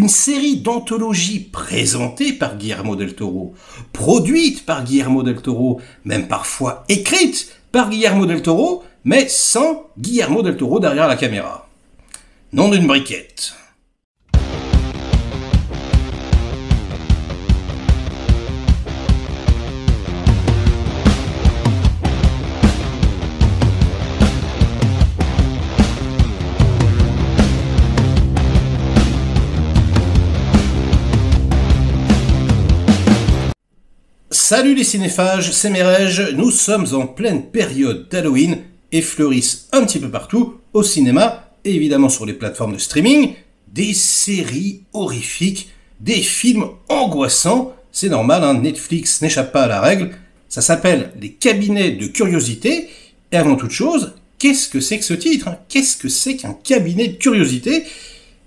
Une série d'anthologies présentées par Guillermo del Toro, produite par Guillermo del Toro, même parfois écrite par Guillermo del Toro, mais sans Guillermo del Toro derrière la caméra. Nom d'une briquette. Salut les cinéphages, c'est Merege, nous sommes en pleine période d'Halloween et fleurissent un petit peu partout, au cinéma et évidemment sur les plateformes de streaming, des séries horrifiques, des films angoissants, c'est normal, hein, Netflix n'échappe pas à la règle, ça s'appelle Les cabinets de curiosité, et avant toute chose, qu'est-ce que c'est que ce titre, hein? Qu'est-ce que c'est qu'un cabinet de curiosité?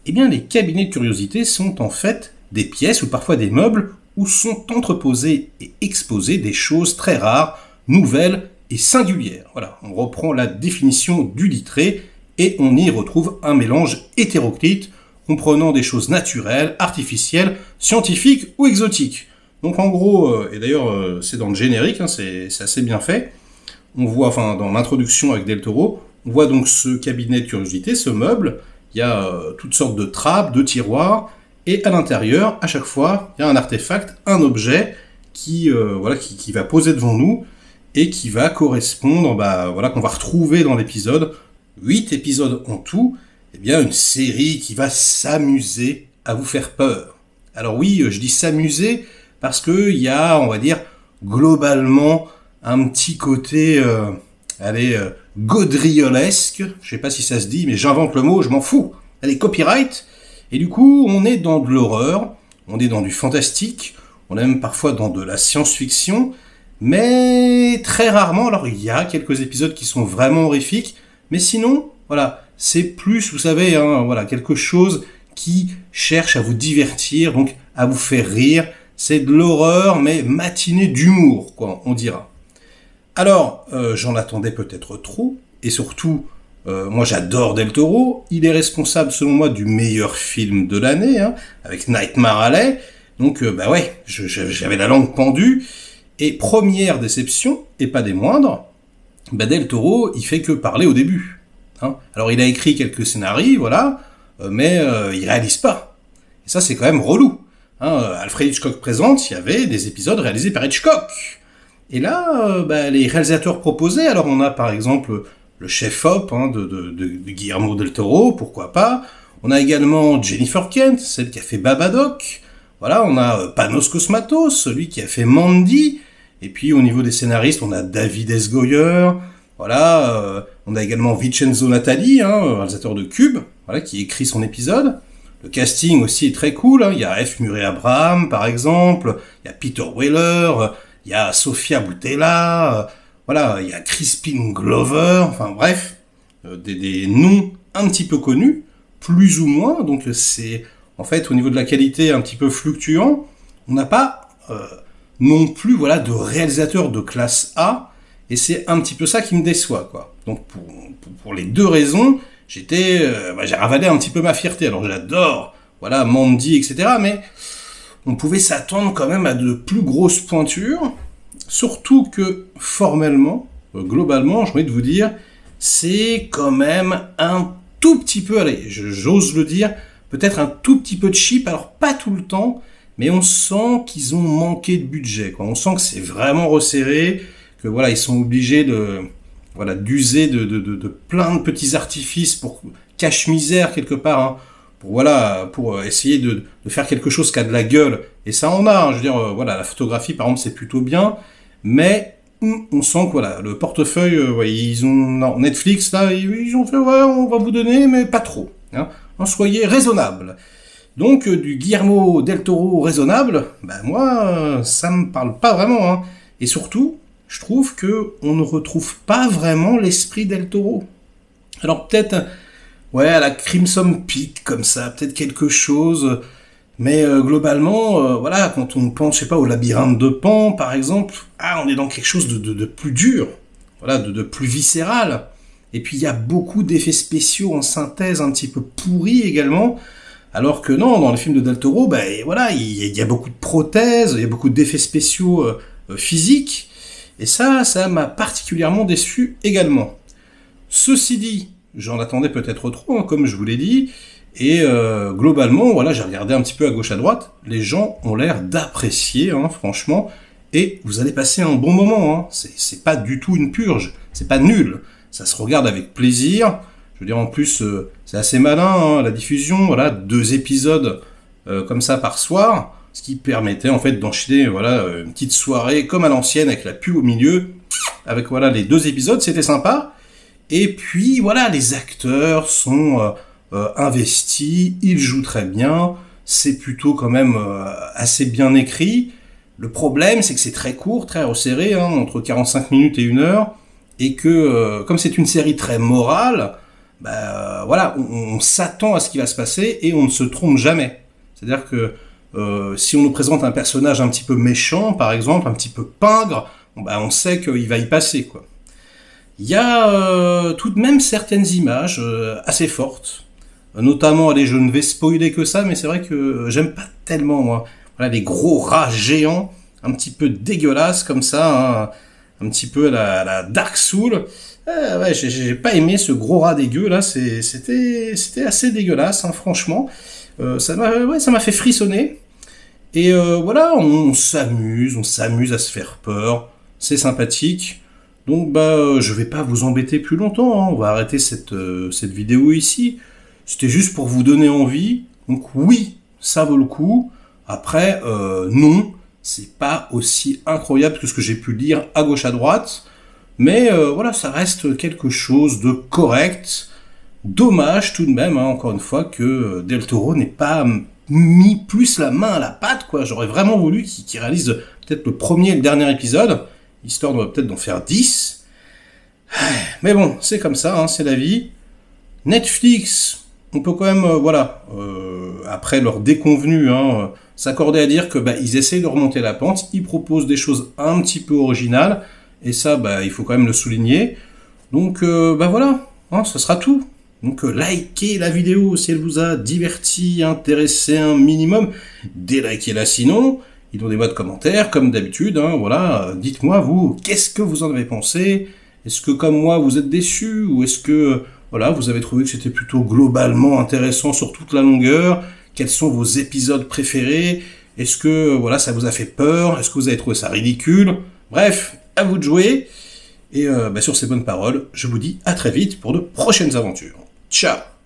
Eh bien les cabinets de curiosité sont en fait des pièces ou parfois des meubles où sont entreposées et exposées des choses très rares, nouvelles et singulières. Voilà, on reprend la définition du Littré et on y retrouve un mélange hétéroclite comprenant des choses naturelles, artificielles, scientifiques ou exotiques. Donc en gros, et d'ailleurs c'est dans le générique, hein, c'est assez bien fait, on voit, enfin dans l'introduction avec Del Toro, on voit donc ce cabinet de curiosité, ce meuble, il y a toutes sortes de trappes, de tiroirs, et à l'intérieur, à chaque fois, il y a un artefact, un objet qui va poser devant nous et qui va correspondre, qu'on va retrouver dans l'épisode. 8 épisodes en tout, eh bien une série qui va s'amuser à vous faire peur. Alors oui, je dis s'amuser parce que il y a, on va dire, globalement, un petit côté, gaudriolesque. Je sais pas si ça se dit, mais j'invente le mot, je m'en fous. Allez, copyright. Et du coup, on est dans de l'horreur, on est dans du fantastique, on est même parfois dans de la science-fiction, mais très rarement, alors il y a quelques épisodes qui sont vraiment horrifiques, mais sinon, voilà, c'est plus, vous savez, hein, voilà, quelque chose qui cherche à vous divertir, donc à vous faire rire, c'est de l'horreur, mais matinée d'humour, quoi, on dira. Alors, j'en attendais peut-être trop, et surtout, moi j'adore Del Toro, il est responsable selon moi du meilleur film de l'année, hein, avec Nightmare Alley, donc j'avais la langue pendue, et première déception, et pas des moindres, Del Toro il fait que parler au début. Hein. Alors il a écrit quelques scénarios, voilà, mais il réalise pas. Et ça c'est quand même relou. Hein. Alfred Hitchcock présente, il y avait des épisodes réalisés par Hitchcock. Et là, les réalisateurs proposés, alors on a par exemple le chef-op de Guillermo del Toro, pourquoi pas. On a également Jennifer Kent, celle qui a fait Babadook. Voilà, on a Panos Cosmatos, celui qui a fait Mandy. Et puis au niveau des scénaristes, on a David S. Goyer. Voilà, on a également Vincenzo Natali, réalisateur de Cube, voilà, qui écrit son épisode. Le casting aussi est très cool. Hein. Il y a F. Murray Abraham, par exemple. Il y a Peter Weller. Il y a Sofia Boutella. Voilà, il y a Crispin Glover, enfin bref, des noms un petit peu connus, plus ou moins, donc c'est, en fait, au niveau de la qualité, un petit peu fluctuant. On n'a pas non plus, voilà, de réalisateur de classe A, et c'est un petit peu ça qui me déçoit, quoi. Donc pour les deux raisons, j'ai ravalé un petit peu ma fierté. Alors j'adore, voilà, Mandy, etc., mais on pouvait s'attendre quand même à de plus grosses pointures. Surtout que, formellement, globalement, j'ai envie de vous dire, c'est quand même un tout petit peu, allez, j'ose le dire, peut-être un tout petit peu cheap, alors pas tout le temps, mais on sent qu'ils ont manqué de budget, quoi. On sent que c'est vraiment resserré, que voilà, ils sont obligés d'user de plein de petits artifices pour cache-misère quelque part, hein, pour essayer de faire quelque chose qui a de la gueule. Et ça en a, hein, je veux dire, la photographie par exemple c'est plutôt bien, mais on sent que voilà, le portefeuille, ils ont Netflix là, ils ont fait on va vous donner, mais pas trop. Hein, soyez raisonnable. Donc du Guillermo del Toro raisonnable, moi ça me parle pas vraiment. Hein. Et surtout, je trouve que on ne retrouve pas vraiment l'esprit del Toro. Alors peut-être, à la Crimson Peak comme ça, peut-être quelque chose. Mais globalement, quand on pense, je sais pas, au labyrinthe de Pan, par exemple, on est dans quelque chose de plus dur, de plus viscéral. Et puis il y a beaucoup d'effets spéciaux en synthèse un petit peu pourris également. Alors que non, dans les films de Del Toro, bah, voilà, il y a beaucoup de prothèses, il y a beaucoup d'effets spéciaux physiques, et ça m'a particulièrement déçu également. Ceci dit, j'en attendais peut-être trop, hein, comme je vous l'ai dit, et globalement, voilà, j'ai regardé un petit peu à gauche à droite, les gens ont l'air d'apprécier, hein, franchement, et vous allez passer un bon moment, hein. C'est pas du tout une purge, c'est pas nul, ça se regarde avec plaisir. Je veux dire, en plus, c'est assez malin, hein, la diffusion, voilà, 2 épisodes comme ça par soir, ce qui permettait en fait d'enchaîner, voilà, une petite soirée comme à l'ancienne avec la pub au milieu, avec voilà les 2 épisodes, c'était sympa. Et puis voilà, les acteurs sont investis, ils jouent très bien, c'est plutôt quand même assez bien écrit. Le problème, c'est que c'est très court, très resserré, hein, entre 45 minutes et 1 heure, et que comme c'est une série très morale, bah voilà, on s'attend à ce qui va se passer et on ne se trompe jamais. C'est-à-dire que si on nous présente un personnage un petit peu méchant, par exemple, un petit peu pingre, bah on sait qu'il va y passer, quoi. Il y a tout de même certaines images assez fortes, notamment, allez, je ne vais spoiler que ça, mais c'est vrai que j'aime pas tellement, moi. Voilà, les gros rats géants, un petit peu dégueulasses comme ça, hein, un petit peu à la Dark Souls. Ouais, j'ai pas aimé ce gros rat dégueu là, c'était assez dégueulasse, hein, franchement. Ça m'a fait frissonner. Et voilà, on s'amuse à se faire peur, c'est sympathique. Donc bah je vais pas vous embêter plus longtemps, hein. On va arrêter cette vidéo ici. C'était juste pour vous donner envie. Donc oui, ça vaut le coup. Après, non, c'est pas aussi incroyable que ce que j'ai pu lire à gauche à droite. Mais voilà, ça reste quelque chose de correct. Dommage tout de même, hein, encore une fois, que Del Toro n'ait pas mis plus la main à la pâte, quoi. J'aurais vraiment voulu qu'il réalise peut-être le premier et le dernier épisode, histoire de peut-être d'en faire 10. Mais bon, c'est comme ça, hein, c'est la vie. Netflix, on peut quand même, voilà, après leur déconvenu, hein, s'accorder à dire que bah, ils essayent de remonter la pente, ils proposent des choses un petit peu originales, et ça, bah, il faut quand même le souligner. Donc, bah voilà, hein, ce sera tout. Donc, likez la vidéo si elle vous a diverti, intéressé un minimum. Délikez-la sinon. Ils ont des modes commentaires, comme d'habitude. Hein, voilà, dites-moi, vous, qu'est-ce que vous en avez pensé? Est-ce que, comme moi, vous êtes déçus? Ou est-ce que, voilà, vous avez trouvé que c'était plutôt globalement intéressant sur toute la longueur? Quels sont vos épisodes préférés? Est-ce que, voilà, ça vous a fait peur? Est-ce que vous avez trouvé ça ridicule? Bref, à vous de jouer. Et bah, sur ces bonnes paroles, je vous dis à très vite pour de prochaines aventures. Ciao!